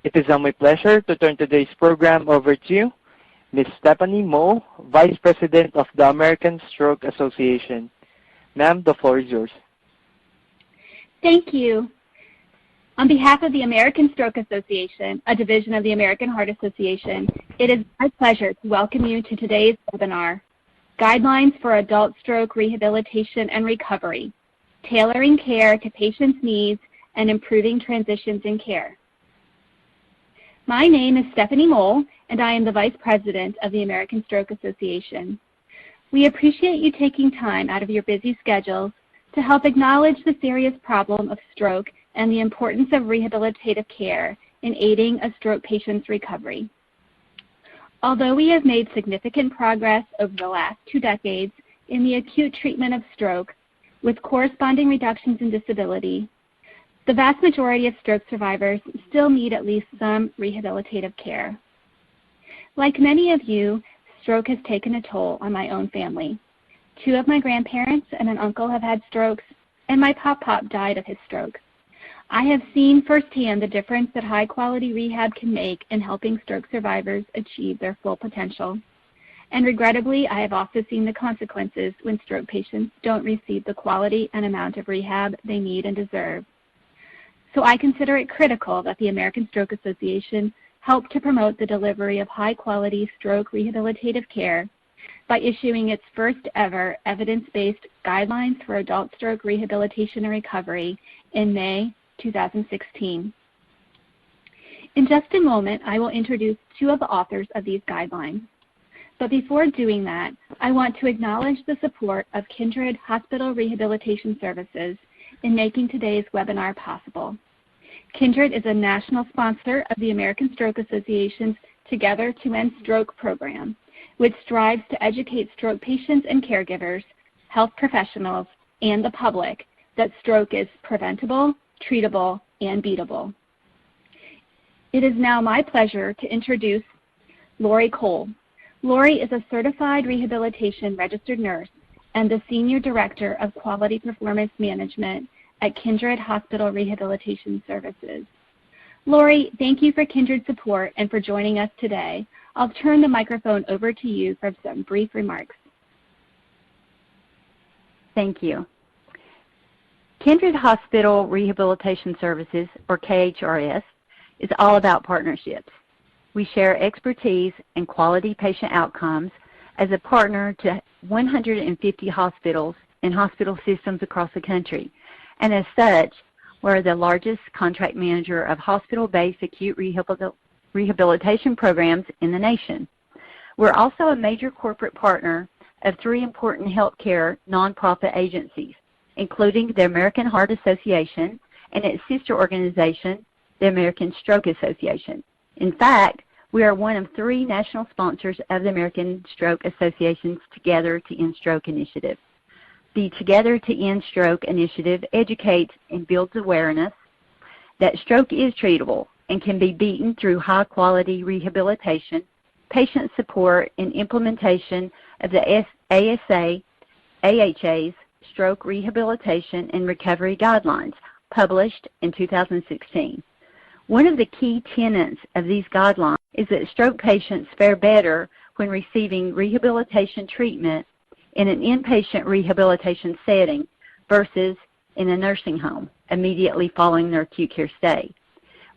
It is now my pleasure to turn today's program over to Ms. Stephanie Moe, Vice President of the American Stroke Association. Ma'am, the floor is yours. Thank you. On behalf of the American Stroke Association, a division of the American Heart Association, it is my pleasure to welcome you to today's webinar, Guidelines for Adult Stroke Rehabilitation and Recovery, Tailoring Care to Patients' Needs and Improving Transitions in Care. My name is Stephanie Moe, and I am the Vice President of the American Stroke Association. We appreciate you taking time out of your busy schedules to help acknowledge the serious problem of stroke and the importance of rehabilitative care in aiding a stroke patient's recovery. Although we have made significant progress over the last 2 decades in the acute treatment of stroke, with corresponding reductions in disability, the vast majority of stroke survivors still need at least some rehabilitative care. Like many of you, stroke has taken a toll on my own family. 2 of my grandparents and an uncle have had strokes, and my pop-pop died of his stroke. I have seen firsthand the difference that high-quality rehab can make in helping stroke survivors achieve their full potential. And regrettably, I have also seen the consequences when stroke patients don't receive the quality and amount of rehab they need and deserve. So I consider it critical that the American Stroke Association help to promote the delivery of high-quality stroke rehabilitative care by issuing its first ever evidence-based guidelines for adult stroke rehabilitation and recovery in May 2016. In just a moment, I will introduce 2 of the authors of these guidelines. But before doing that, I want to acknowledge the support of Kindred Hospital Rehabilitation Services in making today's webinar possible. Kindred is a national sponsor of the American Stroke Association's Together to End Stroke program, which strives to educate stroke patients and caregivers, health professionals, and the public that stroke is preventable, treatable, and beatable. It is now my pleasure to introduce Lori Cole. Lori is a certified rehabilitation registered nurse and the Senior Director of Quality Performance Management at Kindred Hospital Rehabilitation Services. Lori, thank you for Kindred's support and for joining us today. I'll turn the microphone over to you for some brief remarks. Thank you. Kindred Hospital Rehabilitation Services, or KHRS, is all about partnerships. We share expertise and quality patient outcomes as a partner to 150 hospitals and hospital systems across the country. And as such, we're the largest contract manager of hospital-based acute rehabilitation programs in the nation. We're also a major corporate partner of 3 important healthcare nonprofit agencies, including the American Heart Association and its sister organization, the American Stroke Association. In fact, we are one of 3 national sponsors of the American Stroke Association's Together to End Stroke initiative. The Together to End Stroke initiative educates and builds awareness that stroke is treatable and can be beaten through high-quality rehabilitation, patient support, and implementation of the AHA's Stroke Rehabilitation and Recovery Guidelines, published in 2016. One of the key tenets of these guidelines is that stroke patients fare better when receiving rehabilitation treatment in an inpatient rehabilitation setting versus in a nursing home immediately following their acute care stay.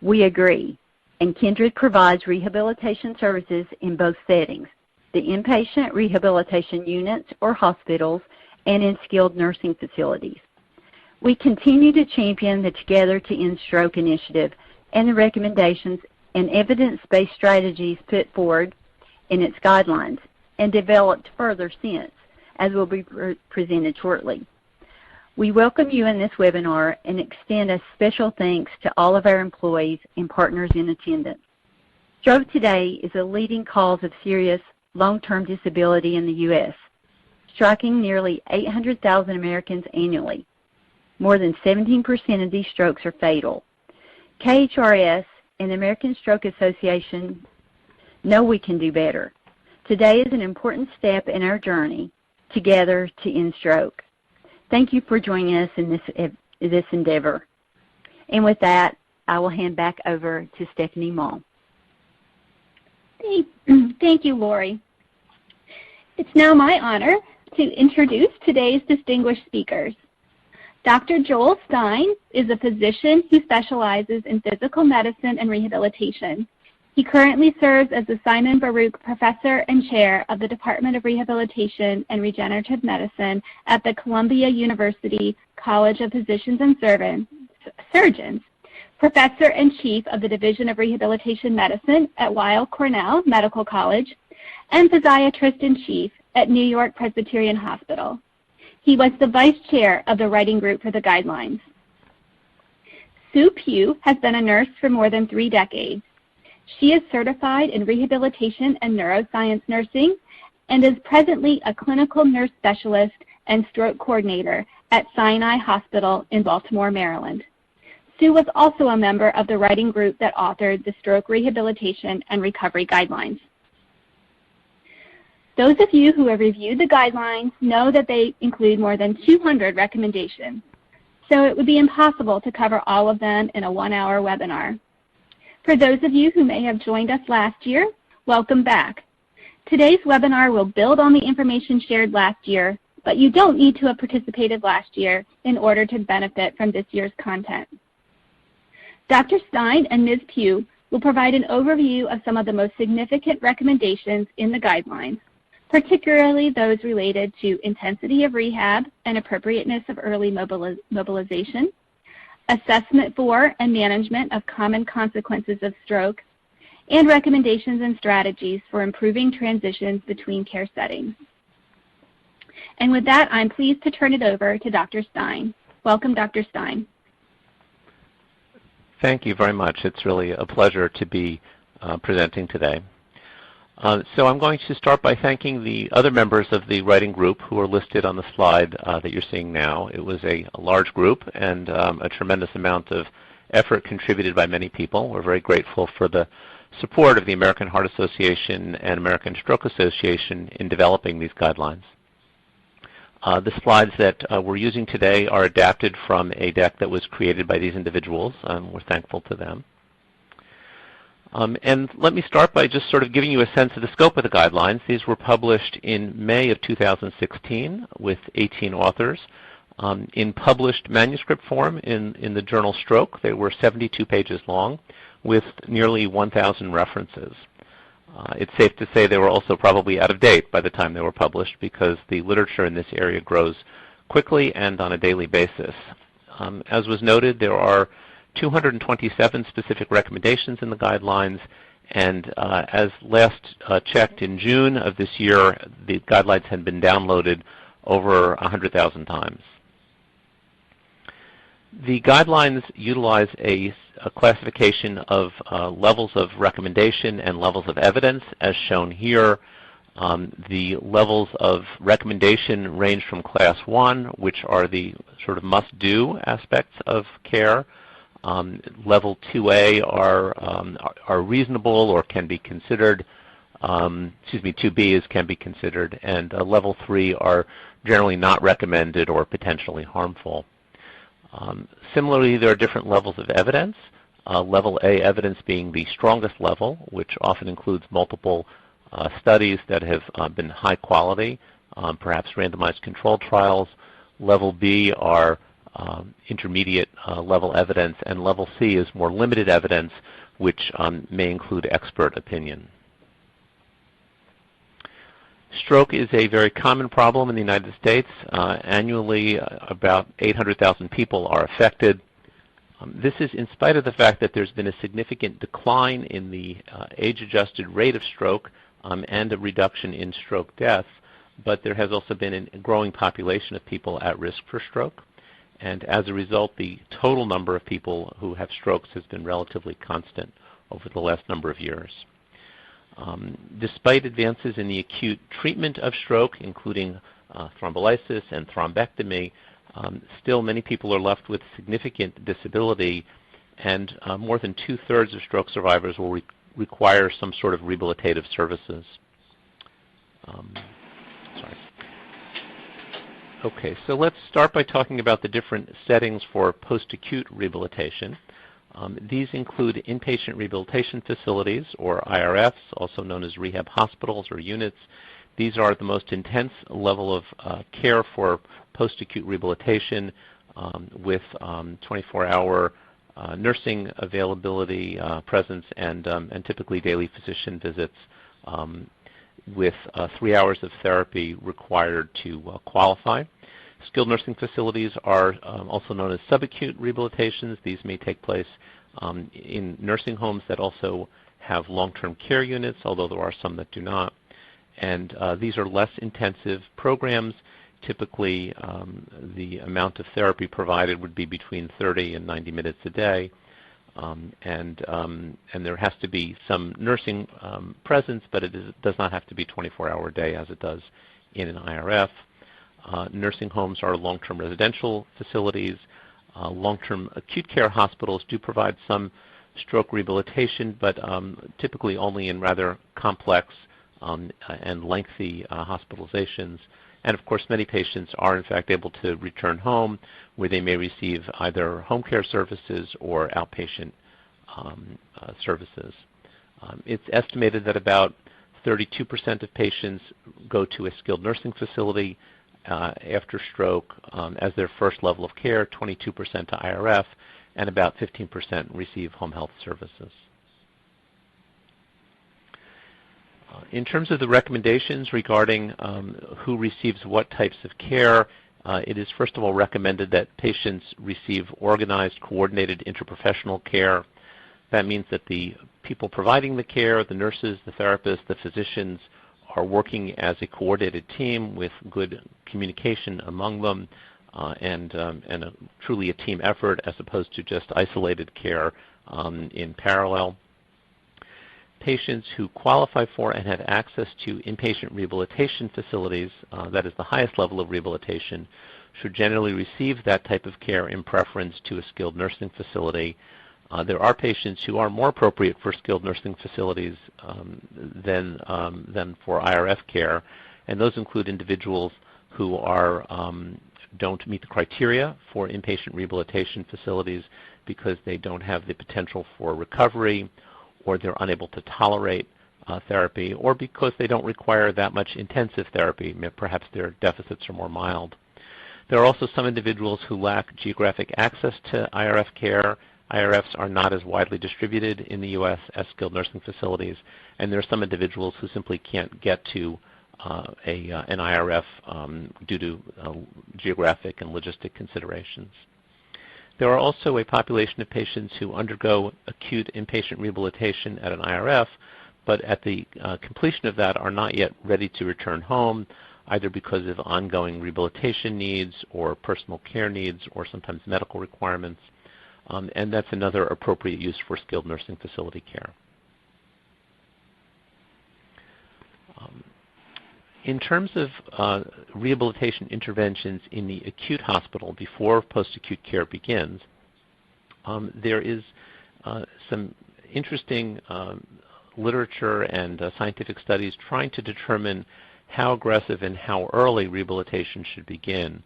We agree, and Kindred provides rehabilitation services in both settings, the inpatient rehabilitation units or hospitals and in skilled nursing facilities. We continue to champion the Together to End Stroke initiative and the recommendations and evidence-based strategies put forward in its guidelines and developed further since, as will be presented shortly. We welcome you in this webinar and extend a special thanks to all of our employees and partners in attendance. Stroke today is a leading cause of serious long-term disability in the U.S., striking nearly 800,000 Americans annually. More than 17% of these strokes are fatal. KHRS and the American Stroke Association know we can do better. Today is an important step in our journey together to end stroke. Thank you for joining us in this endeavor. And with that, I will hand back over to Stephanie Mull. Thank you, Lori. It's now my honor to introduce today's distinguished speakers. Dr. Joel Stein is a physician who specializes in physical medicine and rehabilitation. He currently serves as the Simon Baruch Professor and Chair of the Department of Rehabilitation and Regenerative Medicine at the Columbia University College of Physicians and Surgeons, Professor and Chief of the Division of Rehabilitation Medicine at Weill Cornell Medical College, and Physiatrist in Chief at New York Presbyterian Hospital. He was the Vice Chair of the Writing Group for the Guidelines. Sue Pugh has been a nurse for more than 3 decades. She is certified in rehabilitation and neuroscience nursing and is presently a clinical nurse specialist and stroke coordinator at Sinai Hospital in Baltimore, Maryland. Sue was also a member of the writing group that authored the Stroke Rehabilitation and Recovery Guidelines. Those of you who have reviewed the guidelines know that they include more than 200 recommendations, so it would be impossible to cover all of them in a 1-hour webinar. For those of you who may have joined us last year, welcome back. Today's webinar will build on the information shared last year, but you don't need to have participated last year in order to benefit from this year's content. Dr. Stein and Ms. Pugh will provide an overview of some of the most significant recommendations in the guidelines, particularly those related to intensity of rehab and appropriateness of early mobilization, assessment for and management of common consequences of stroke, and recommendations and strategies for improving transitions between care settings. And with that, I'm pleased to turn it over to Dr. Stein. Welcome, Dr. Stein. Thank you very much. It's really a pleasure to be presenting today. So I'm going to start by thanking the other members of the writing group who are listed on the slide that you're seeing now. It was a large group and a tremendous amount of effort contributed by many people. We're very grateful for the support of the American Heart Association and American Stroke Association in developing these guidelines. The slides that we're using today are adapted from a deck that was created by these individuals. We're thankful to them. And let me start by just sort of giving you a sense of the scope of the guidelines. These were published in May of 2016 with 18 authors. In published manuscript form in the journal Stroke, they were 72 pages long with nearly 1,000 references. It's safe to say they were also probably out of date by the time they were published because the literature in this area grows quickly and on a daily basis. As was noted, there are 227 specific recommendations in the guidelines, and as last checked in June of this year, the guidelines had been downloaded over 100,000 times. The guidelines utilize a classification of levels of recommendation and levels of evidence, as shown here. The levels of recommendation range from Class 1, which are the sort of must-do aspects of care. Level 2A are reasonable or can be considered. 2B is can be considered, and level 3 are generally not recommended or potentially harmful. Similarly, there are different levels of evidence. Level A evidence being the strongest level, which often includes multiple studies that have been high quality, perhaps randomized controlled trials. Level B are intermediate level evidence, and level C is more limited evidence, which may include expert opinion. Stroke is a very common problem in the United States. Annually, about 800,000 people are affected. This is in spite of the fact that there's been a significant decline in the age-adjusted rate of stroke and a reduction in stroke deaths, but there has also been a growing population of people at risk for stroke. And as a result, the total number of people who have strokes has been relatively constant over the last number of years. Despite advances in the acute treatment of stroke, including thrombolysis and thrombectomy, still many people are left with significant disability, and more than 2/3 of stroke survivors will require some sort of rehabilitative services. Okay, so let's start by talking about the different settings for post-acute rehabilitation. These include inpatient rehabilitation facilities, or IRFs, also known as rehab hospitals or units. These are the most intense level of care for post-acute rehabilitation with 24-hour nursing availability, presence, and typically daily physician visits with 3 hours of therapy required to qualify. Skilled nursing facilities are also known as subacute rehabilitations. These may take place in nursing homes that also have long-term care units, although there are some that do not. And these are less intensive programs. Typically, the amount of therapy provided would be between 30 and 90 minutes a day. And there has to be some nursing presence, but it does not have to be 24-hour a day as it does in an IRF. Nursing homes are long-term residential facilities. Long-term acute care hospitals do provide some stroke rehabilitation, but typically only in rather complex and lengthy hospitalizations. And of course, many patients are in fact able to return home where they may receive either home care services or outpatient services. It's estimated that about 32% of patients go to a skilled nursing facility after stroke as their first level of care, 22% to IRF, and about 15% receive home health services. In terms of the recommendations regarding who receives what types of care, it is first of all recommended that patients receive organized, coordinated interprofessional care. That means that the people providing the care, the nurses, the therapists, the physicians, are working as a coordinated team with good communication among them and truly a team effort as opposed to just isolated care in parallel. Patients who qualify for and have access to inpatient rehabilitation facilities, that is the highest level of rehabilitation, should generally receive that type of care in preference to a skilled nursing facility. There are patients who are more appropriate for skilled nursing facilities than for IRF care, and those include individuals who don't meet the criteria for inpatient rehabilitation facilities because they don't have the potential for recovery, or they're unable to tolerate therapy, or because they don't require that much intensive therapy. Perhaps their deficits are more mild. There are also some individuals who lack geographic access to IRF care. IRFs are not as widely distributed in the U.S. as skilled nursing facilities, and there are some individuals who simply can't get to an IRF due to geographic and logistic considerations. There are also a population of patients who undergo acute inpatient rehabilitation at an IRF, but at the completion of that are not yet ready to return home, either because of ongoing rehabilitation needs or personal care needs or sometimes medical requirements. And that's another appropriate use for skilled nursing facility care. In terms of rehabilitation interventions in the acute hospital before post-acute care begins, there is some interesting literature and scientific studies trying to determine how aggressive and how early rehabilitation should begin.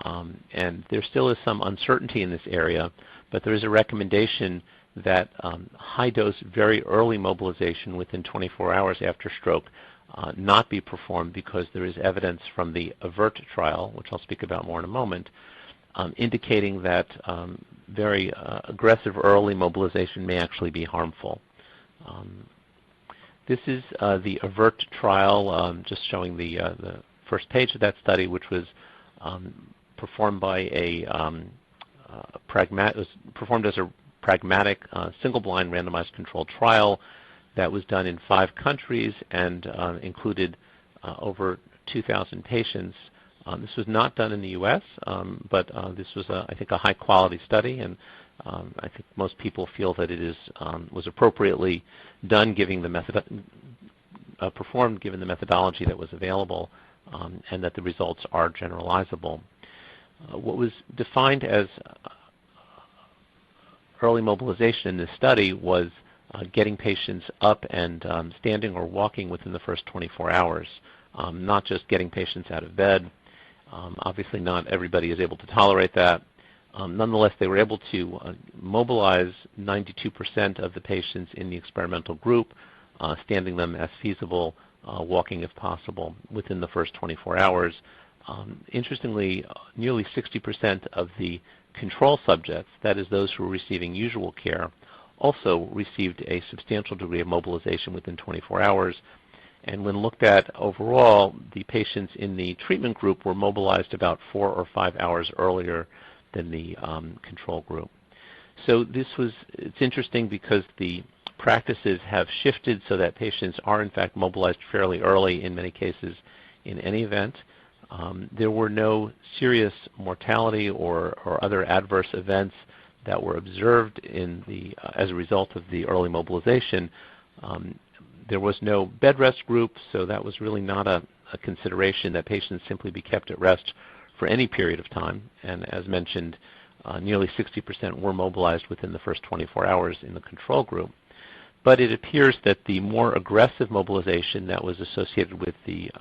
And there still is some uncertainty in this area, but there is a recommendation that high-dose, very early mobilization within 24 hours after stroke not be performed because there is evidence from the AVERT trial, which I'll speak about more in a moment, indicating that very aggressive early mobilization may actually be harmful. This is the AVERT trial, just showing the first page of that study, which was performed by performed as a pragmatic, single-blind, randomized controlled trial that was done in 5 countries and included over 2,000 patients. This was not done in the U.S., but this was, I think, a high-quality study, and I think most people feel that it was appropriately done, performed given the methodology that was available, and that the results are generalizable. What was defined as early mobilization in this study was getting patients up and standing or walking within the first 24 hours, not just getting patients out of bed. Obviously not everybody is able to tolerate that, Nonetheless, they were able to mobilize 92% of the patients in the experimental group, standing them as feasible, walking if possible, within the first 24 hours. Interestingly, nearly 60% of the control subjects, that is those who were receiving usual care, also received a substantial degree of mobilization within 24 hours. And when looked at overall, the patients in the treatment group were mobilized about 4 or 5 hours earlier than the control group. So it's interesting because the practices have shifted so that patients are in fact mobilized fairly early in many cases in any event. There were no serious mortality or other adverse events that were observed as a result of the early mobilization. There was no bed rest group, so that was really not a consideration that patients simply be kept at rest for any period of time. And as mentioned, nearly 60% were mobilized within the first 24 hours in the control group. But it appears that the more aggressive mobilization that was associated with the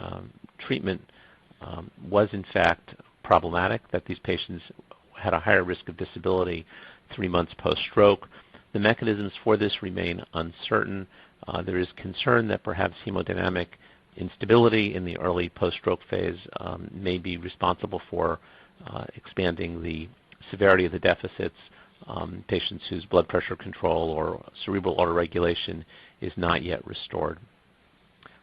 treatment was in fact problematic, that these patients had a higher risk of disability 3 months post-stroke. The mechanisms for this remain uncertain. There is concern that perhaps hemodynamic instability in the early post-stroke phase may be responsible for expanding the severity of the deficits. Patients whose blood pressure control or cerebral autoregulation is not yet restored.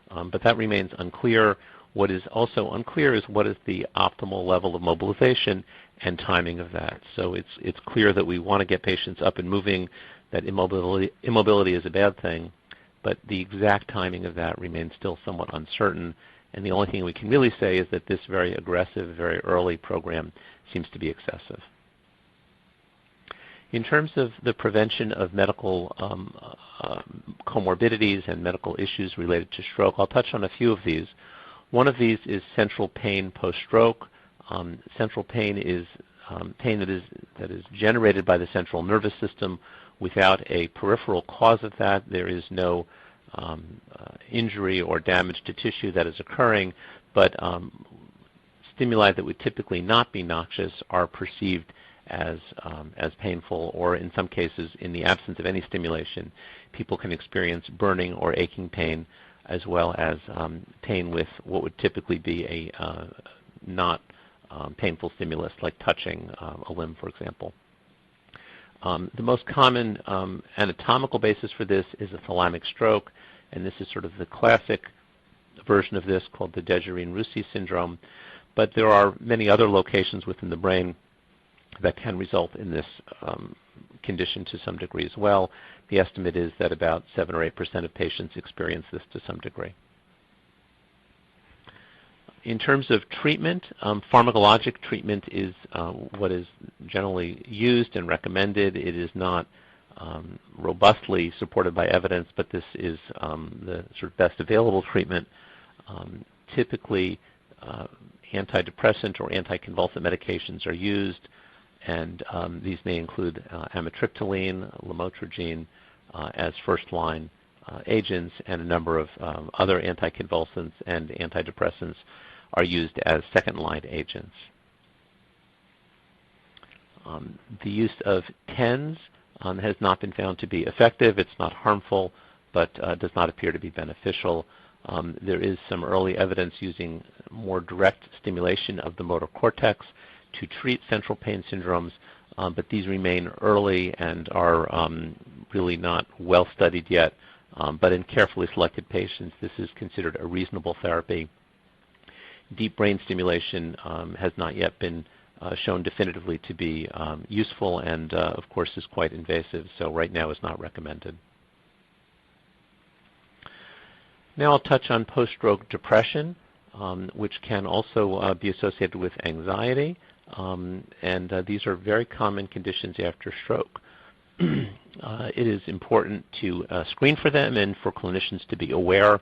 But that remains unclear. What is also unclear is what is the optimal level of mobilization and timing of that. So it's clear that we want to get patients up and moving, that immobility is a bad thing, but the exact timing of that remains still somewhat uncertain. And the only thing we can really say is that this very aggressive, very early program seems to be excessive. In terms of the prevention of medical comorbidities and medical issues related to stroke, I'll touch on a few of these. One of these is central pain post-stroke. Central pain is pain that is generated by the central nervous system without a peripheral cause of that. There is no injury or damage to tissue that is occurring, but stimuli that would typically not be noxious are perceived as painful, or in some cases, in the absence of any stimulation, people can experience burning or aching pain, as well as pain with what would typically be a not painful stimulus, like touching a limb, for example. The most common anatomical basis for this is a thalamic stroke, and this is sort of the classic version of this called the Dejerine-Roussy syndrome. But there are many other locations within the brain that can result in this condition to some degree as well. The estimate is that about 7 or 8% of patients experience this to some degree. In terms of treatment, pharmacologic treatment is what is generally used and recommended. It is not robustly supported by evidence, but this is the sort of best available treatment. Typically, antidepressant or anticonvulsant medications are used, and these may include amitriptyline, lamotrigine as first-line agents, and a number of other anticonvulsants and antidepressants are used as second-line agents. The use of TENS has not been found to be effective. It's not harmful, but does not appear to be beneficial. There is some early evidence using more direct stimulation of the motor cortex to treat central pain syndromes, but these remain early and are really not well studied yet. But in carefully selected patients, this is considered a reasonable therapy. Deep brain stimulation has not yet been shown definitively to be useful, and of course is quite invasive, so right now is not recommended. Now I'll touch on post-stroke depression, which can also be associated with anxiety, and these are very common conditions after stroke. It is important to screen for them and for clinicians to be aware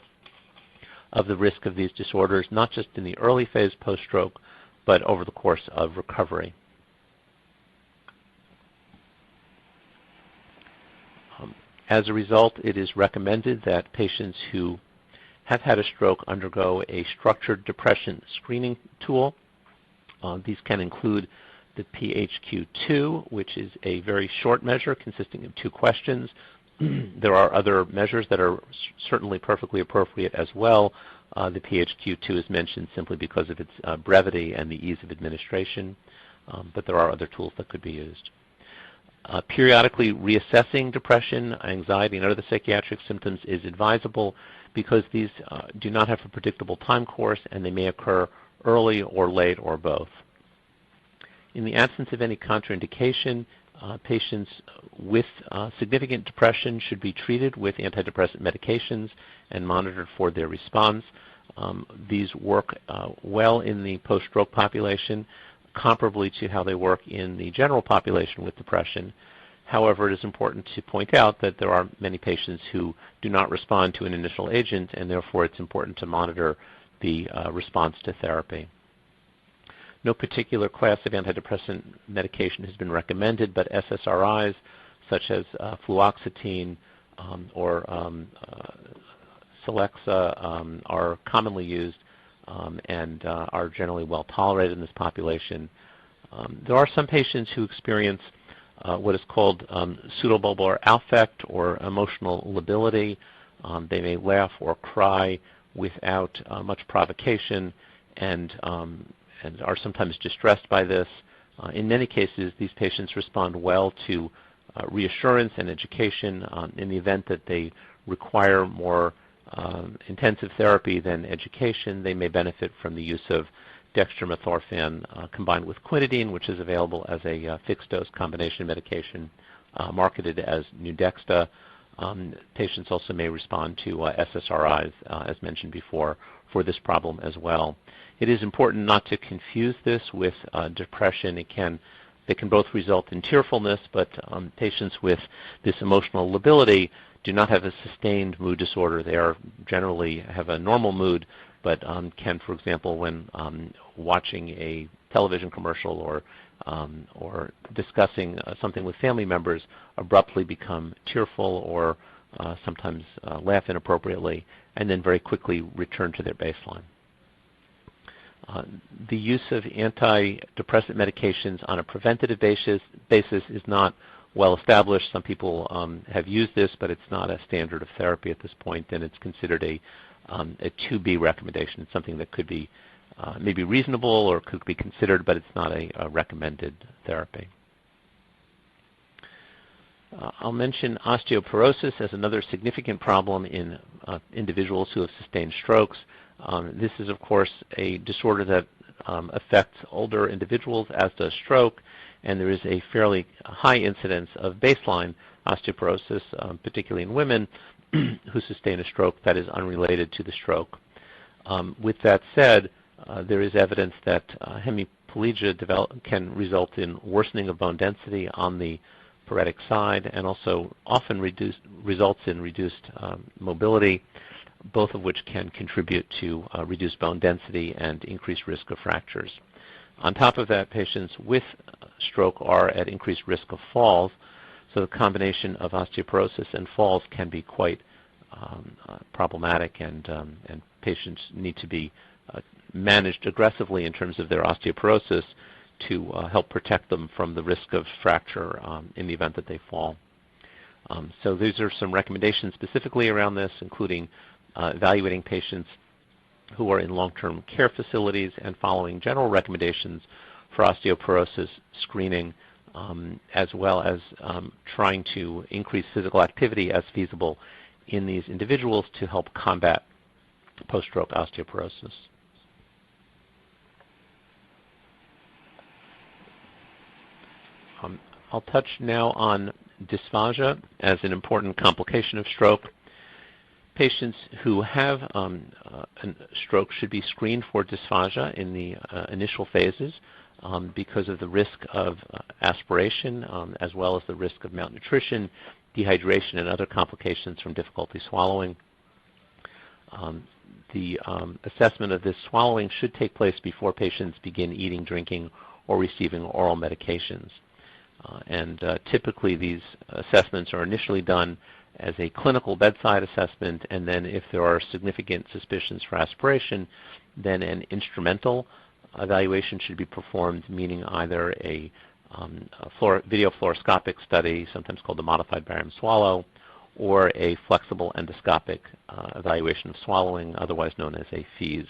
of the risk of these disorders, not just in the early phase post-stroke, but over the course of recovery. As a result, it is recommended that patients who have had a stroke undergo a structured depression screening tool. These can include the PHQ-2, which is a very short measure consisting of 2 questions. There are other measures that are certainly perfectly appropriate as well. The PHQ-2 is mentioned simply because of its brevity and the ease of administration, but there are other tools that could be used. Periodically reassessing depression, anxiety, and other psychiatric symptoms is advisable because these do not have a predictable time course and they may occur early or late or both. In the absence of any contraindication, patients with significant depression should be treated with antidepressant medications and monitored for their response. These work well in the post-stroke population, comparably to how they work in the general population with depression. However, it is important to point out that there are many patients who do not respond to an initial agent, and therefore it's important to monitor the response to therapy. No particular class of antidepressant medication has been recommended, but SSRIs such as fluoxetine or Celexa are commonly used and are generally well tolerated in this population. There are some patients who experience what is called pseudobulbar affect or emotional lability. They may laugh or cry without much provocation and are sometimes distressed by this. In many cases, these patients respond well to reassurance and education. In the event that they require more intensive therapy than education, they may benefit from the use of dextromethorphan combined with quinidine, which is available as a fixed-dose combination medication marketed as Nuedexta. Patients also may respond to SSRIs, as mentioned before, for this problem as well. It is important not to confuse this with depression. They can both result in tearfulness, but patients with this emotional lability do not have a sustained mood disorder. They generally have a normal mood, but can, for example, when watching a television commercial or discussing something with family members, abruptly become tearful or sometimes laugh inappropriately, and then very quickly return to their baseline. The use of antidepressant medications on a preventative basis is not well established. Some people have used this, but it's not a standard of therapy at this point, and it's considered a 2B recommendation. It's something that could be maybe reasonable or could be considered, but it's not a recommended therapy. I'll mention osteoporosis as another significant problem in individuals who have sustained strokes. This is, of course, a disorder that affects older individuals, as does stroke, and there is a fairly high incidence of baseline osteoporosis, particularly in women who sustain a stroke that is unrelated to the stroke. With that said, there is evidence that hemiplegia can result in worsening of bone density on the paretic side and also often results in reduced mobility, both of which can contribute to reduced bone density and increased risk of fractures. On top of that, patients with stroke are at increased risk of falls, so the combination of osteoporosis and falls can be quite problematic, and patients need to be managed aggressively in terms of their osteoporosis to help protect them from the risk of fracture in the event that they fall. So these are some recommendations specifically around this, including evaluating patients who are in long-term care facilities and following general recommendations for osteoporosis screening, as well as trying to increase physical activity as feasible in these individuals to help combat post-stroke osteoporosis. I'll touch now on dysphagia as an important complication of stroke. Patients who have a stroke should be screened for dysphagia in the initial phases because of the risk of aspiration as well as the risk of malnutrition, dehydration, and other complications from difficulty swallowing. The assessment of this swallowing should take place before patients begin eating, drinking, or receiving oral medications. Typically these assessments are initially done as a clinical bedside assessment, and then if there are significant suspicions for aspiration, then an instrumental evaluation should be performed, meaning either a video fluoroscopic study, sometimes called the modified barium swallow, or a flexible endoscopic evaluation of swallowing, otherwise known as a FEES.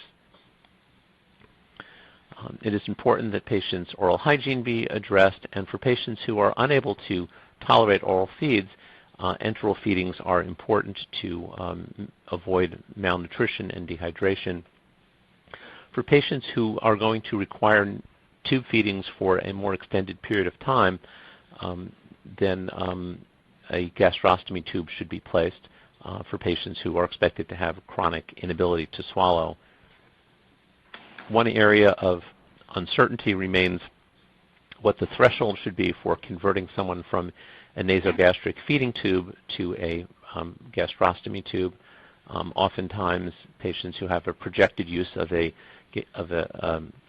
It is important that patients' oral hygiene be addressed, and for patients who are unable to tolerate oral feeds, enteral feedings are important to avoid malnutrition and dehydration. For patients who are going to require tube feedings for a more extended period of time, then a gastrostomy tube should be placed for patients who are expected to have chronic inability to swallow. One area of uncertainty remains what the threshold should be for converting someone from a nasogastric feeding tube to a gastrostomy tube. Oftentimes, patients who have a projected use of a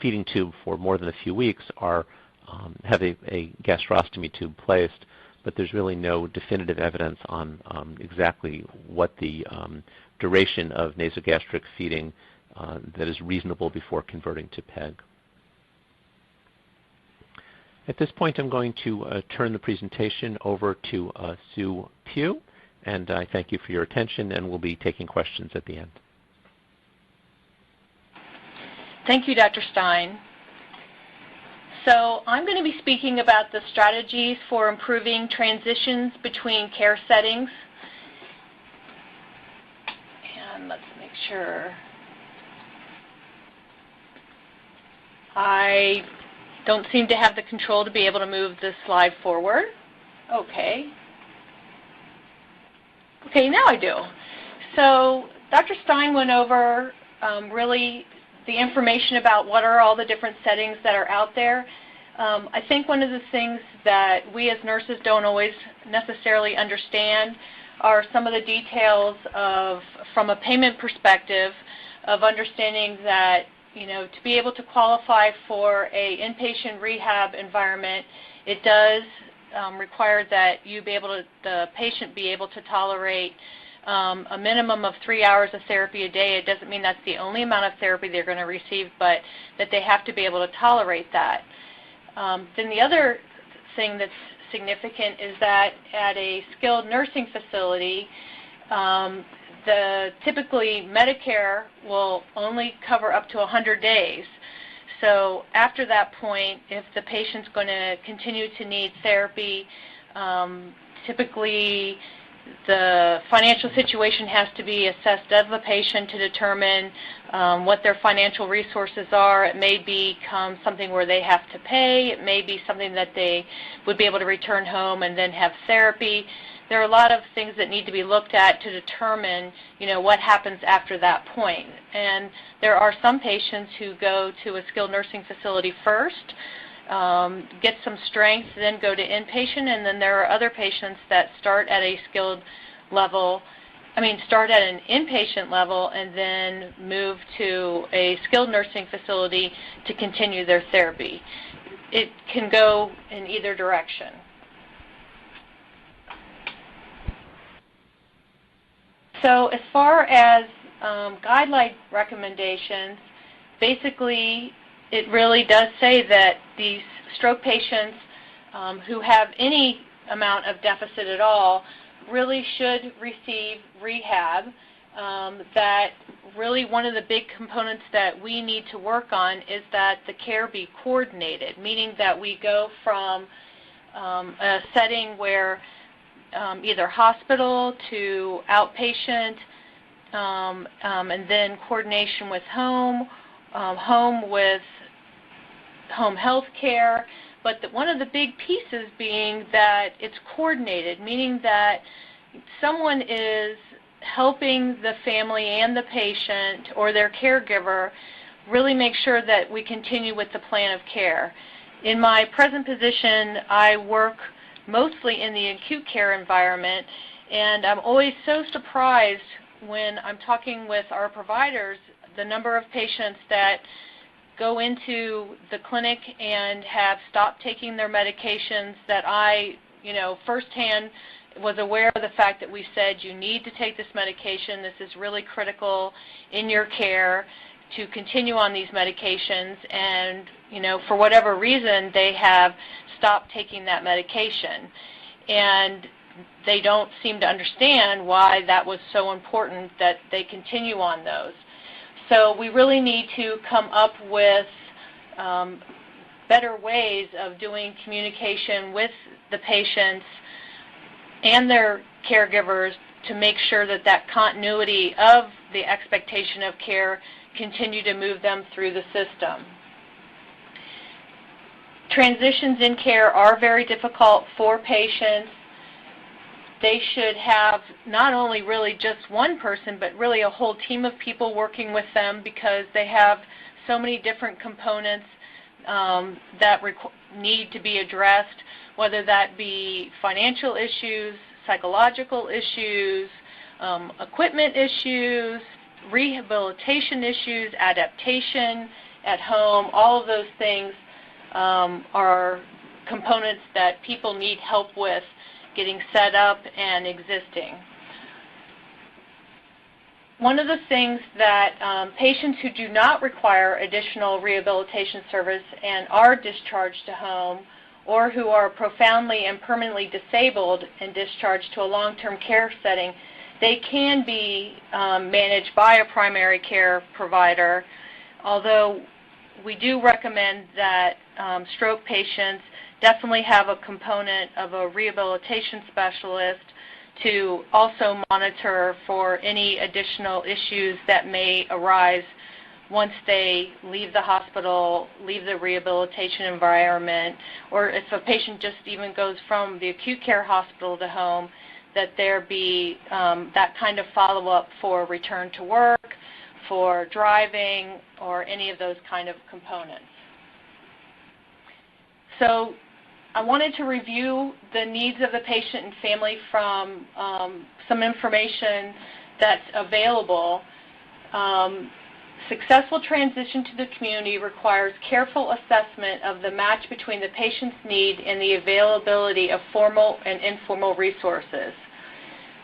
feeding tube for more than a few weeks have a gastrostomy tube placed, but there's really no definitive evidence on exactly what the duration of nasogastric feeding that is reasonable before converting to PEG. At this point, I'm going to turn the presentation over to Sue Pugh, and I thank you for your attention, and we'll be taking questions at the end. Thank you, Dr. Stein. So I'm going to be speaking about the strategies for improving transitions between care settings. And let's make sure. I don't seem to have the control to be able to move this slide forward. Okay. Okay, now I do. So Dr. Stein went over really the information about what are all the different settings that are out there. I think one of the things that we as nurses don't always necessarily understand are some of the details of, from a payment perspective, of understanding that, you know, to be able to qualify for a inpatient rehab environment, it does require that you be able to, the patient be able to tolerate a minimum of 3 hours of therapy a day. It doesn't mean that's the only amount of therapy they're going to receive, but that they have to be able to tolerate that. Then the other thing that's significant is that at a skilled nursing facility, typically Medicare will only cover up to 100 days. So after that point, if the patient's going to continue to need therapy, typically the financial situation has to be assessed of the patient to determine what their financial resources are. It may become something where they have to pay. It may be something that they would be able to return home and then have therapy. There are a lot of things that need to be looked at to determine, you know, what happens after that point. And there are some patients who go to a skilled nursing facility first, get some strength, then go to inpatient, and then there are other patients that start at a skilled level, start at an inpatient level and then move to a skilled nursing facility to continue their therapy. It can go in either direction. So as far as guideline recommendations, basically it really does say that these stroke patients who have any amount of deficit at all really should receive rehab. That really one of the big components that we need to work on is that the care be coordinated, meaning that we go from a setting where either hospital to outpatient, and then coordination with home with home health care. But one of the big pieces being that it's coordinated, meaning that someone is helping the family and the patient or their caregiver really make sure that we continue with the plan of care. In my present position, I work mostly in the acute care environment, and I'm always so surprised when I'm talking with our providers, the number of patients that go into the clinic and have stopped taking their medications that I, firsthand was aware of the fact that we said you need to take this medication, this is really critical in your care, to continue on these medications, and for whatever reason they have stopped taking that medication, and they don't seem to understand why that was so important that they continue on those. So we really need to come up with better ways of doing communication with the patients and their caregivers to make sure that that continuity of the expectation of care continue to move them through the system. Transitions in care are very difficult for patients. They should have not only really just one person, but really a whole team of people working with them, because they have so many different components that need to be addressed, whether that be financial issues, psychological issues, equipment issues, rehabilitation issues, adaptation at home. All of those things are components that people need help with getting set up and existing. One of the things that patients who do not require additional rehabilitation service and are discharged to home, or who are profoundly and permanently disabled and discharged to a long-term care setting, they can be managed by a primary care provider, although we do recommend that stroke patients definitely have a component of a rehabilitation specialist to also monitor for any additional issues that may arise once they leave the hospital, leave the rehabilitation environment, or if a patient just even goes from the acute care hospital to home, that there be that kind of follow-up for return to work, for driving, or any of those kind of components. So I wanted to review the needs of the patient and family from some information that's available. Successful transition to the community requires careful assessment of the match between the patient's need and the availability of formal and informal resources.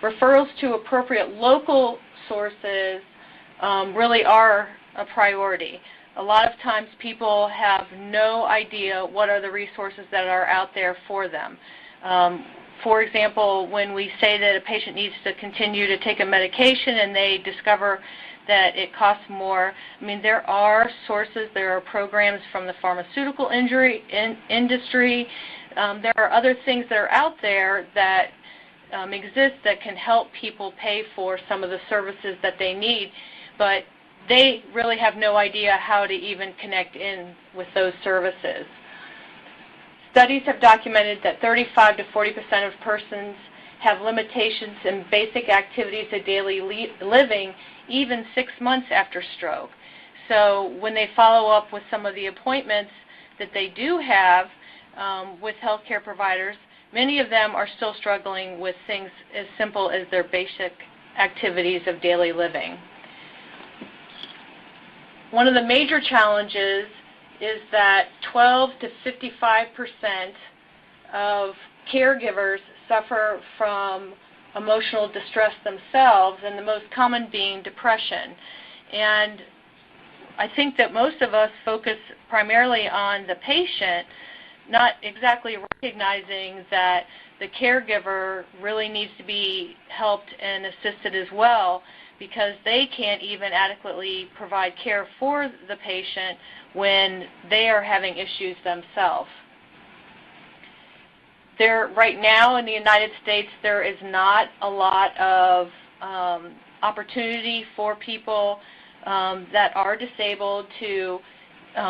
Referrals to appropriate local sources really are a priority. A lot of times people have no idea what are the resources that are out there for them. For example, when we say that a patient needs to continue to take a medication and they discover that it costs more, I mean, there are sources, there are programs from the pharmaceutical industry. There are other things that are out there that exist that can help people pay for some of the services that they need, but they really have no idea how to even connect in with those services. Studies have documented that 35 to 40% of persons have limitations in basic activities of daily living even 6 months after stroke. So when they follow up with some of the appointments that they do have with healthcare providers, many of them are still struggling with things as simple as their basic activities of daily living. One of the major challenges is that 12 to 55% of caregivers suffer from emotional distress themselves, and the most common being depression. And I think that most of us focus primarily on the patient, not exactly recognizing that the caregiver really needs to be helped and assisted as well, because they can't even adequately provide care for the patient when they are having issues themselves. Right now in the United States, there is not a lot of opportunity for people that are disabled to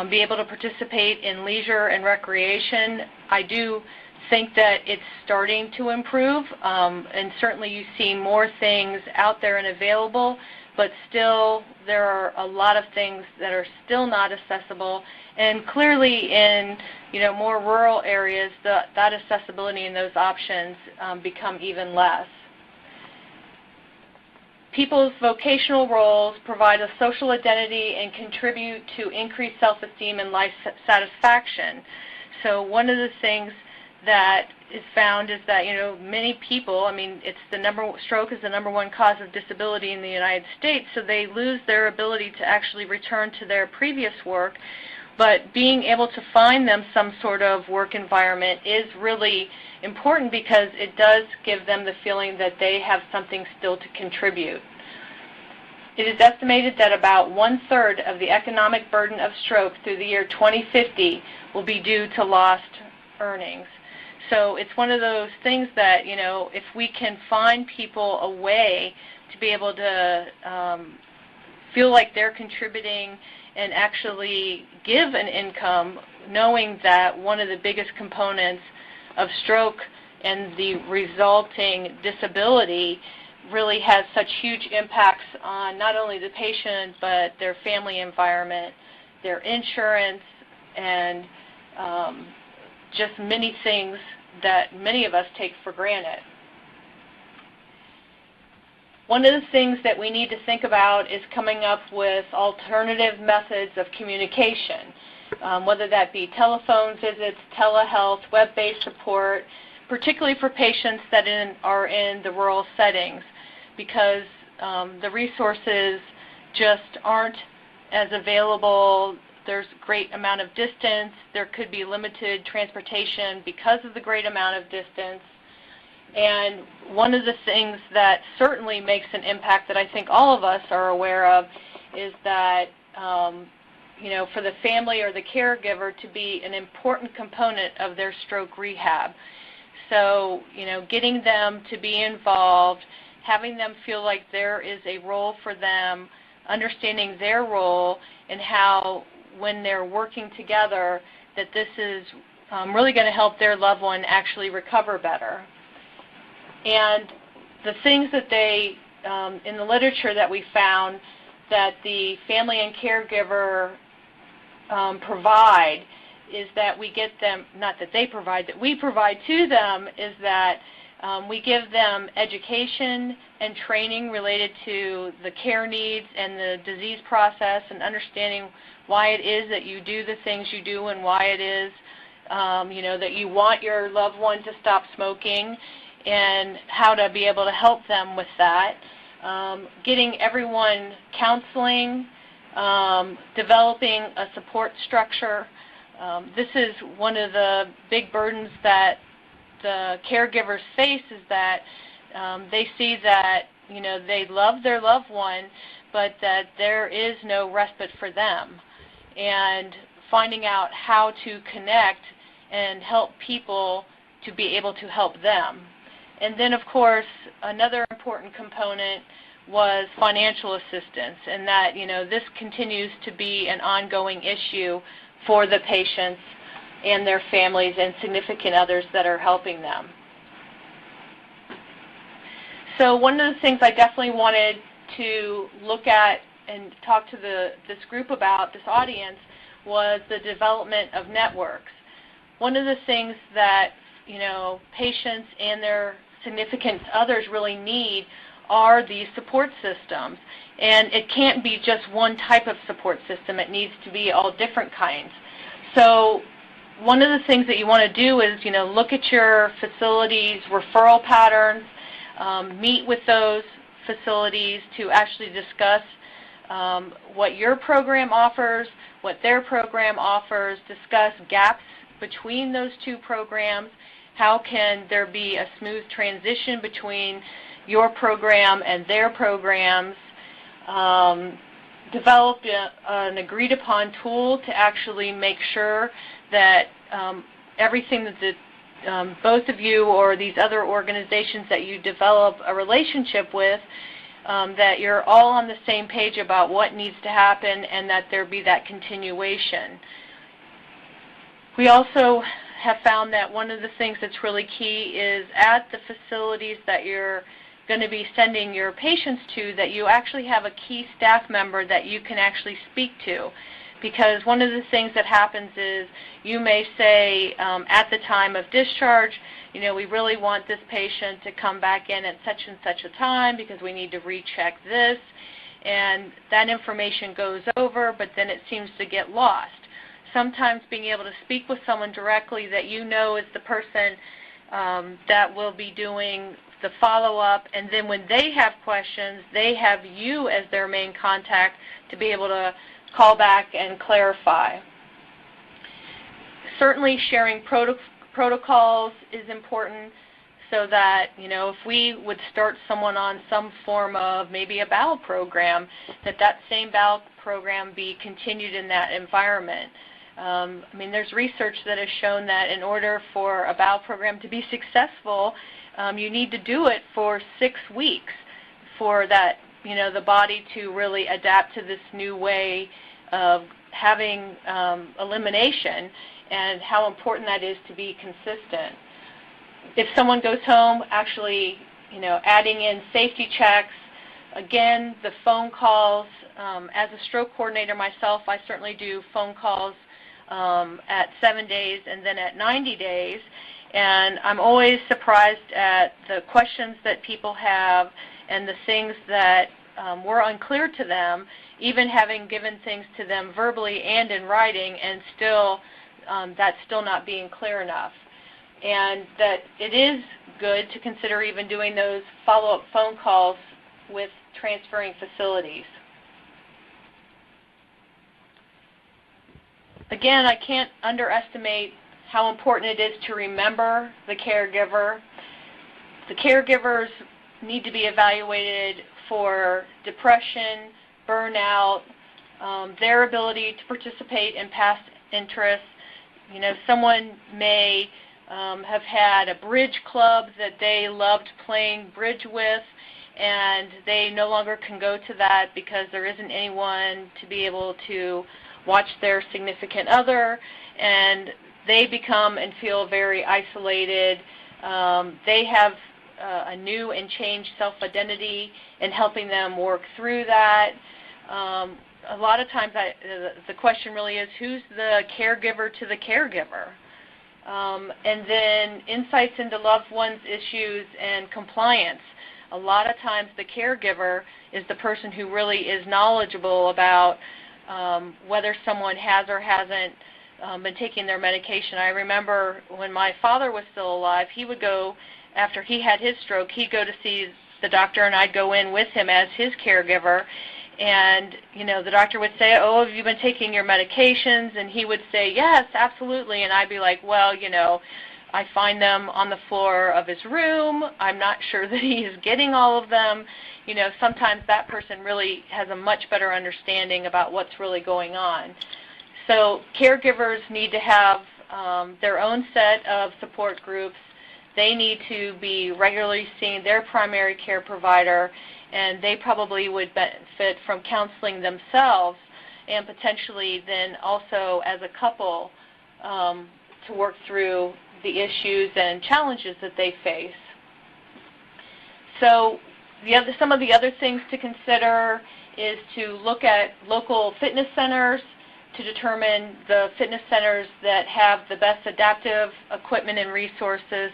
be able to participate in leisure and recreation. I do think that it's starting to improve, and certainly you see more things out there and available, but still there are a lot of things that are still not accessible, and clearly in more rural areas that accessibility and those options become even less. People's vocational roles provide a social identity and contribute to increased self-esteem and life satisfaction. So one of the things that is found is that, many people, stroke is the #1 cause of disability in the United States, so they lose their ability to actually return to their previous work. But being able to find them some sort of work environment is really important because it does give them the feeling that they have something still to contribute. It is estimated that about 1/3 of the economic burden of stroke through the year 2050 will be due to lost earnings. So it's one of those things that, if we can find people a way to be able to feel like they're contributing and actually give an income, knowing that one of the biggest components of stroke and the resulting disability really has such huge impacts on not only the patient but their family environment, their insurance, and just many things that many of us take for granted. One of the things that we need to think about is coming up with alternative methods of communication, whether that be telephone visits, telehealth, web-based support, particularly for patients that are in the rural settings, because the resources just aren't as available. There's a great amount of distance. There could be limited transportation because of the great amount of distance. And one of the things that certainly makes an impact that I think all of us are aware of is that, for the family or the caregiver to be an important component of their stroke rehab. So, getting them to be involved, having them feel like there is a role for them, understanding their role, and how when they're working together that this is really going to help their loved one actually recover better. And the things that they, in the literature that we found that the family and caregiver provide is that we get them, not that they provide, that we provide to them, is that we give them education and training related to the care needs and the disease process and understanding why it is that you do the things you do and why it is, that you want your loved one to stop smoking, and how to be able to help them with that. Getting everyone counseling, developing a support structure. This is one of the big burdens that the caregivers face, is that they see that they love their loved one, but that there is no respite for them. And finding out how to connect and help people to be able to help them. And then, of course, another important component was financial assistance, and that, this continues to be an ongoing issue for the patients and their families and significant others that are helping them. So one of the things I definitely wanted to look at and talk to this group about, this audience, was the development of networks. One of the things that, patients and their significant others really need are these support systems. And it can't be just one type of support system. It needs to be all different kinds. So one of the things that you want to do is, look at your facilities' referral patterns, meet with those facilities to actually discuss what your program offers, what their program offers, discuss gaps between those two programs, how can there be a smooth transition between your program and their programs, develop an agreed upon tool to actually make sure that everything that both of you or these other organizations that you develop a relationship with, that you're all on the same page about what needs to happen and that there be that continuation. We also have found that one of the things that's really key is at the facilities that you're going to be sending your patients to, that you actually have a key staff member that you can actually speak to. Because one of the things that happens is you may say at the time of discharge, we really want this patient to come back in at such and such a time because we need to recheck this. And that information goes over, but then it seems to get lost. sometimes being able to speak with someone directly that you know is the person that will be doing the follow-up, and then when they have questions, they have you as their main contact to be able to call back and clarify. Certainly sharing protocols is important, so that, you know, if we would start someone on some form of maybe a bowel program, that same bowel program be continued in that environment. I mean, there's research that has shown that in order for a bowel program to be successful, you need to do it for 6 weeks for that, you know, the body to really adapt to this new way of having elimination, and how important that is to be consistent. If someone goes home, actually, you know, adding in safety checks, again, the phone calls. As a stroke coordinator myself, I certainly do phone calls at 7 days and then at 90 days. And I'm always surprised at the questions that people have and the things that were unclear to them, even having given things to them verbally and in writing, and still that's still not being clear enough. And that it is good to consider even doing those follow-up phone calls with transferring facilities. Again, I can't underestimate how important it is to remember the caregiver. The caregivers need to be evaluated for depression, burnout, their ability to participate in past interests. You know, someone may have had a bridge club that they loved playing bridge with, and they no longer can go to that because there isn't anyone to be able to watch their significant other, and they become and feel very isolated. They have a new and changed self-identity, and helping them work through that. A lot of times the question really is, who's the caregiver to the caregiver? And then insights into loved ones' issues and compliance. A lot of times the caregiver is the person who really is knowledgeable about whether someone has or hasn't been taking their medication. I remember when my father was still alive, he would go, after he had his stroke, he'd go to see the doctor, and I'd go in with him as his caregiver. And, you know, the doctor would say, oh, have you been taking your medications? And he would say, yes, absolutely. And I'd be like, well, you know, I find them on the floor of his room. I'm not sure that he is getting all of them. You know, sometimes that person really has a much better understanding about what's really going on. So caregivers need to have their own set of support groups. They need to be regularly seeing their primary care provider, and they probably would benefit from counseling themselves, and potentially then also as a couple to work through the issues and challenges that they face. So some of the other things to consider is to look at local fitness centers to determine the fitness centers that have the best adaptive equipment and resources.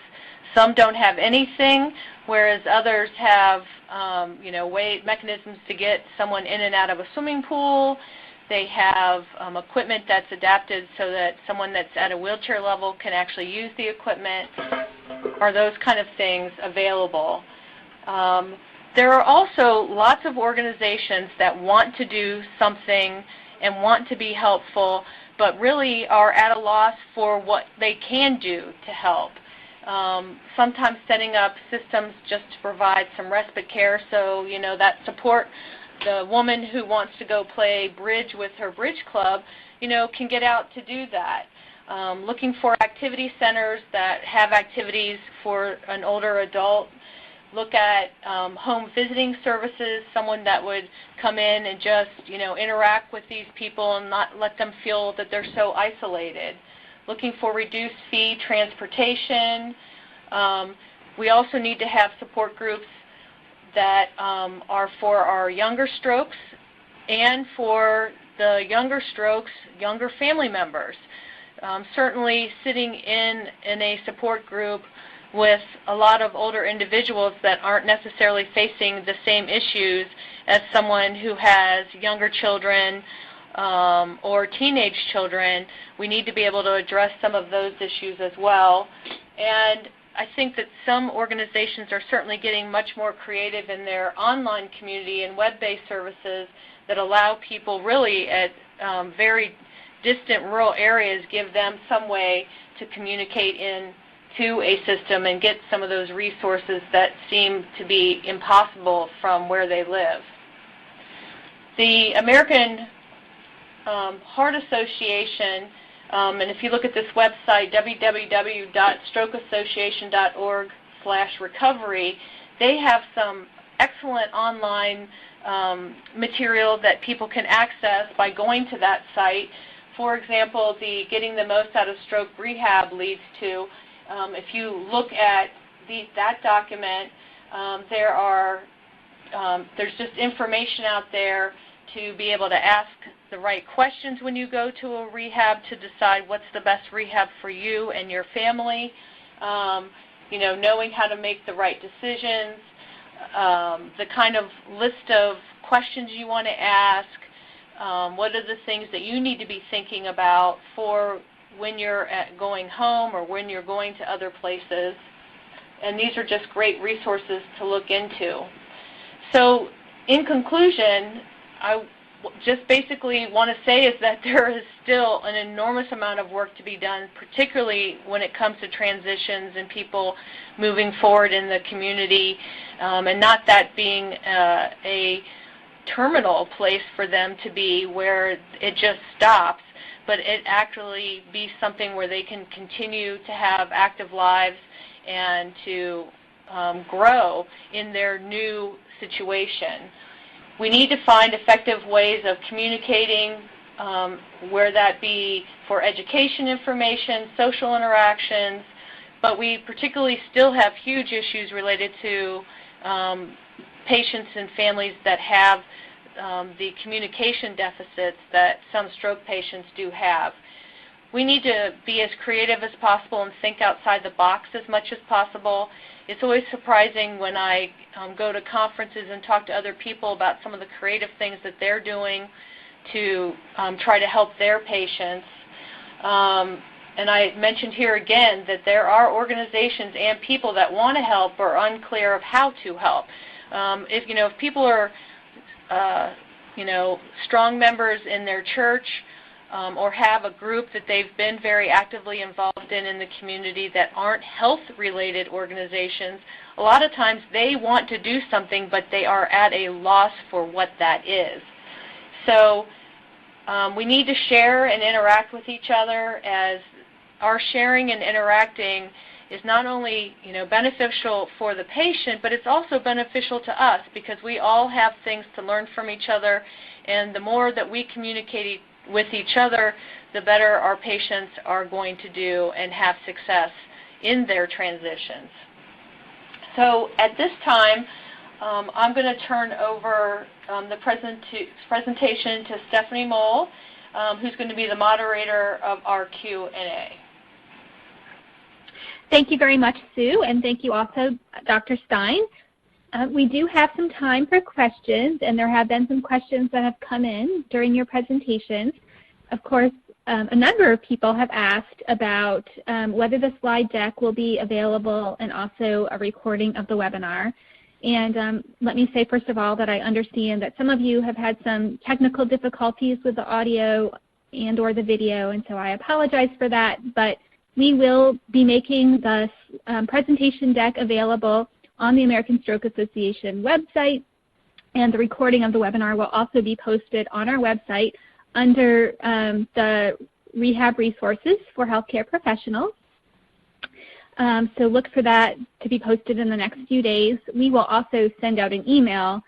Some don't have anything, whereas others have mechanisms to get someone in and out of a swimming pool. They have equipment that's adapted so that someone that's at a wheelchair level can actually use the equipment. Are those kind of things available? There are also lots of organizations that want to do something and want to be helpful, but really are at a loss for what they can do to help. Sometimes setting up systems just to provide some respite care, so that support the woman who wants to go play bridge with her bridge club, can get out to do that. Looking for activity centers that have activities for an older adult. Look at home visiting services, someone that would come in and just, interact with these people and not let them feel that they're so isolated. Looking for reduced fee transportation. We also need to have support groups that are for our younger strokes and for the younger strokes, younger family members. Certainly sitting in a support group with a lot of older individuals that aren't necessarily facing the same issues as someone who has younger children or teenage children, we need to be able to address some of those issues as well. And I think that some organizations are certainly getting much more creative in their online community and web-based services that allow people really at very distant rural areas, give them some way to communicate into a system and get some of those resources that seem to be impossible from where they live. The American Heart Association, and if you look at this website, www.strokeassociation.org/recovery, they have some excellent online material that people can access by going to that site. For example, the Getting the Most Out of Stroke Rehab leads to, if you look at that document, there's just information out there to be able to ask the right questions when you go to a rehab to decide what's the best rehab for you and your family, knowing how to make the right decisions, the kind of list of questions you want to ask, what are the things that you need to be thinking about for when you're going home or when you're going to other places. And these are just great resources to look into. So in conclusion, I just basically want to say is that there is still an enormous amount of work to be done, particularly when it comes to transitions and people moving forward in the community, and not that being a terminal place for them to be where it just stops, but it actually be something where they can continue to have active lives and to grow in their new situation. We need to find effective ways of communicating, where that be for education information, social interactions, but we particularly still have huge issues related to patients and families that have the communication deficits that some stroke patients do have. We need to be as creative as possible and think outside the box as much as possible. It's always surprising when I go to conferences and talk to other people about some of the creative things that they're doing to try to help their patients. And I mentioned here again that there are organizations and people that want to help or are unclear of how to help. If people are strong members in their church, or have a group that they've been very actively involved in the community that aren't health-related organizations, a lot of times they want to do something, but they are at a loss for what that is. So we need to share and interact with each other, as our sharing and interacting is not only beneficial for the patient, but it's also beneficial to us because we all have things to learn from each other, and the more that we communicate with each other, the better our patients are going to do and have success in their transitions. So at this time, I'm going to turn over the presentation to Stephanie Mole, who's going to be the moderator of our Q&A. Thank you very much, Sue, and thank you also, Dr. Stein. We do have some time for questions, and there have been some questions that have come in during your presentations. Of course, a number of people have asked about whether the slide deck will be available and also a recording of the webinar. And let me say, first of all, that I understand that some of you have had some technical difficulties with the audio and or the video, and so I apologize for that. But we will be making the presentation deck available on the American Stroke Association website, and the recording of the webinar will also be posted on our website under the rehab resources for healthcare professionals. So look for that to be posted in the next few days. We will also send out an email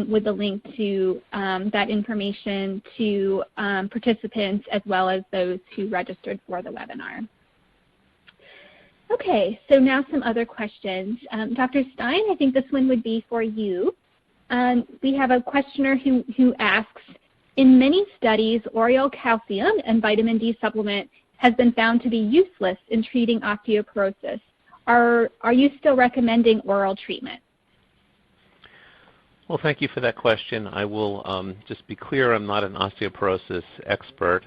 with a link to that information to participants as well as those who registered for the webinar. Okay, so now some other questions. Dr. Stein, I think this one would be for you. We have a questioner who asks, in many studies, oral calcium and vitamin D supplement has been found to be useless in treating osteoporosis. Are you still recommending oral treatment? Well, thank you for that question. I will just be clear, I'm not an osteoporosis expert.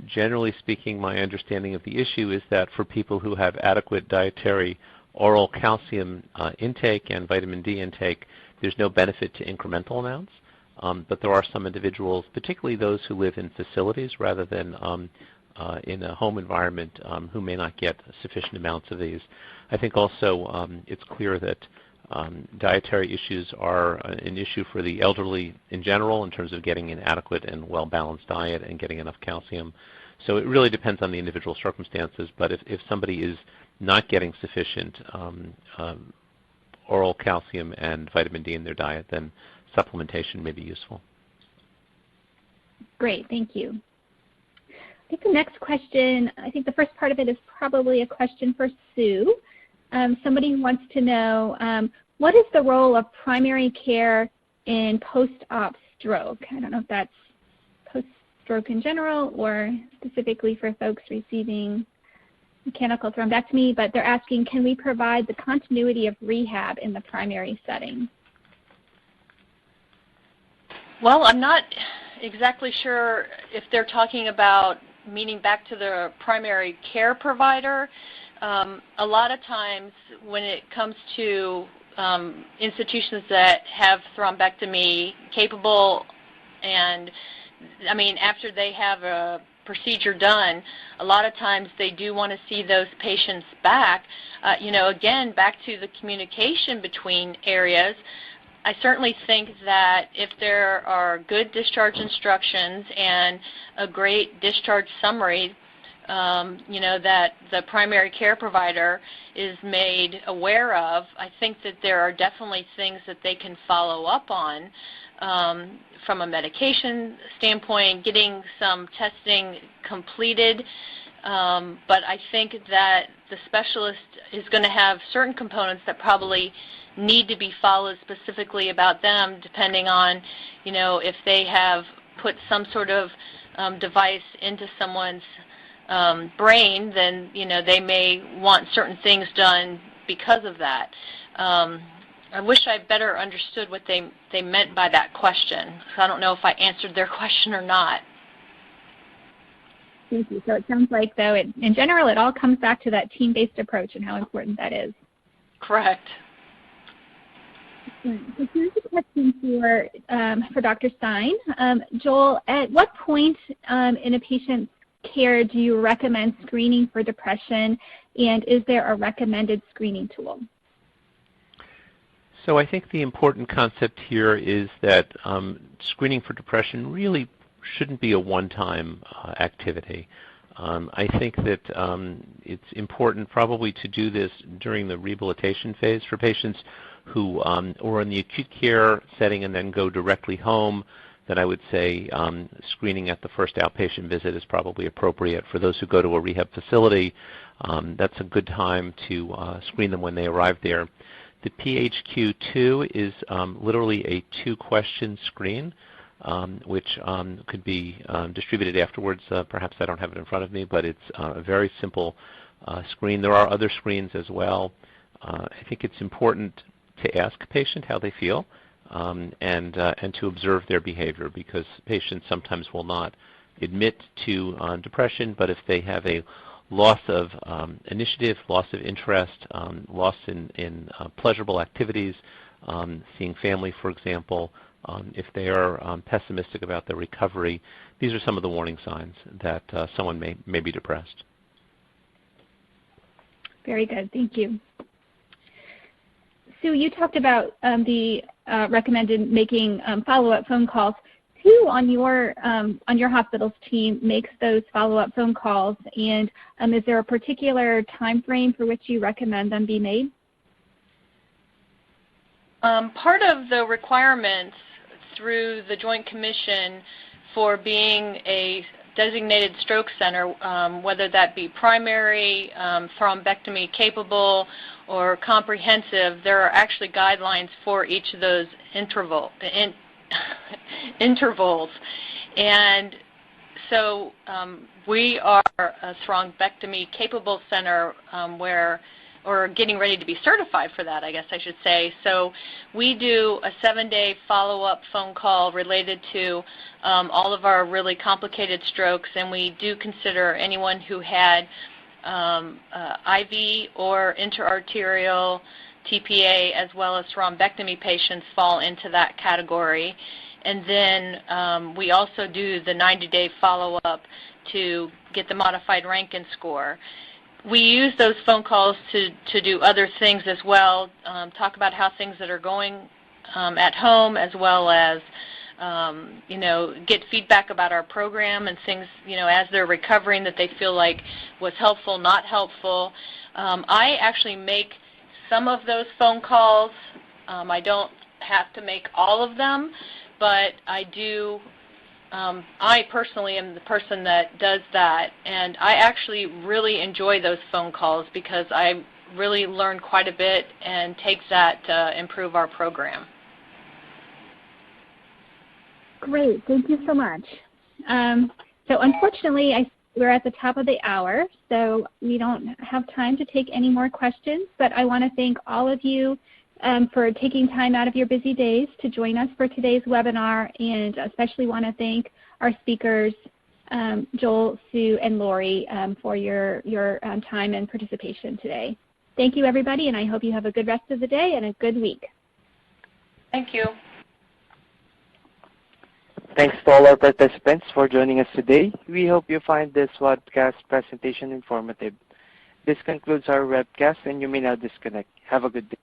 Generally speaking, my understanding of the issue is that for people who have adequate dietary oral calcium intake and vitamin D intake, there's no benefit to incremental amounts. But there are some individuals, particularly those who live in facilities rather than in a home environment, who may not get sufficient amounts of these. I think also it's clear that dietary issues are an issue for the elderly in general in terms of getting an adequate and well-balanced diet and getting enough calcium. So it really depends on the individual circumstances, but if somebody is not getting sufficient oral calcium and vitamin D in their diet, then supplementation may be useful. Great, thank you. I think the next question, I think the first part of it is probably a question for Sue. Somebody wants to know, what is the role of primary care in post-op stroke? I don't know if that's post-stroke in general or specifically for folks receiving mechanical thrombectomy, but they're asking, can we provide the continuity of rehab in the primary setting? Well, I'm not exactly sure if they're talking about meaning back to the primary care provider. A lot of times when it comes to institutions that have thrombectomy capable, and I mean after they have a procedure done, a lot of times they do want to see those patients back. Again, back to the communication between areas. I certainly think that if there are good discharge instructions and a great discharge summary, that the primary care provider is made aware of, I think that there are definitely things that they can follow up on from a medication standpoint, getting some testing completed. But I think that the specialist is going to have certain components that probably need to be followed specifically about them, depending on, if they have put some sort of device into someone's brain, then, they may want certain things done because of that. I wish I better understood what they meant by that question. So I don't know if I answered their question or not. Thank you. So it sounds like, though, in general, it all comes back to that team-based approach and how important that is. Correct. So here's a question for Dr. Stein. Joel, at what point in a patient's care do you recommend screening for depression, and is there a recommended screening tool? So I think the important concept here is that screening for depression really shouldn't be a one-time activity. I think that it's important probably to do this during the rehabilitation phase for patients who are in the acute care setting and then go directly home. Then I would say screening at the first outpatient visit is probably appropriate. For those who go to a rehab facility, that's a good time to screen them when they arrive there. The PHQ-2 is literally a 2-question screen, which could be distributed afterwards. Perhaps I don't have it in front of me, but it's a very simple screen. There are other screens as well. I think it's important to ask a patient how they feel and to observe their behavior, because patients sometimes will not admit to depression, but if they have a loss of initiative, loss of interest, loss in pleasurable activities, seeing family, for example, if they are pessimistic about their recovery, these are some of the warning signs that someone may be depressed. Very good. Thank you. Sue, you talked about the recommended making follow-up phone calls. Who on your hospital's team makes those follow-up phone calls, and is there a particular time frame for which you recommend them be made? Part of the requirements through the Joint Commission for being a designated stroke center, whether that be primary, thrombectomy capable, or comprehensive, there are actually guidelines for each of those intervals. And so we are a thrombectomy capable center where or getting ready to be certified for that, I guess I should say. So we do a 7-day follow-up phone call related to all of our really complicated strokes, and we do consider anyone who had IV or interarterial TPA as well as thrombectomy patients fall into that category. And then we also do the 90-day follow-up to get the modified Rankin score. We use those phone calls to do other things as well, talk about how things that are going at home, as well as get feedback about our program and things, as they're recovering that they feel like was helpful, not helpful. I actually make some of those phone calls. I don't have to make all of them, but I do. I personally am the person that does that, and I actually really enjoy those phone calls because I really learn quite a bit and take that to improve our program. Great. Thank you so much. So unfortunately, we're at the top of the hour, so we don't have time to take any more questions, but I want to thank all of you for taking time out of your busy days to join us for today's webinar, and especially want to thank our speakers, Joel, Sue, and Lori, for your time and participation today. Thank you, everybody, and I hope you have a good rest of the day and a good week. Thank you. Thanks to all our participants for joining us today. We hope you find this webcast presentation informative. This concludes our webcast, and you may now disconnect. Have a good day.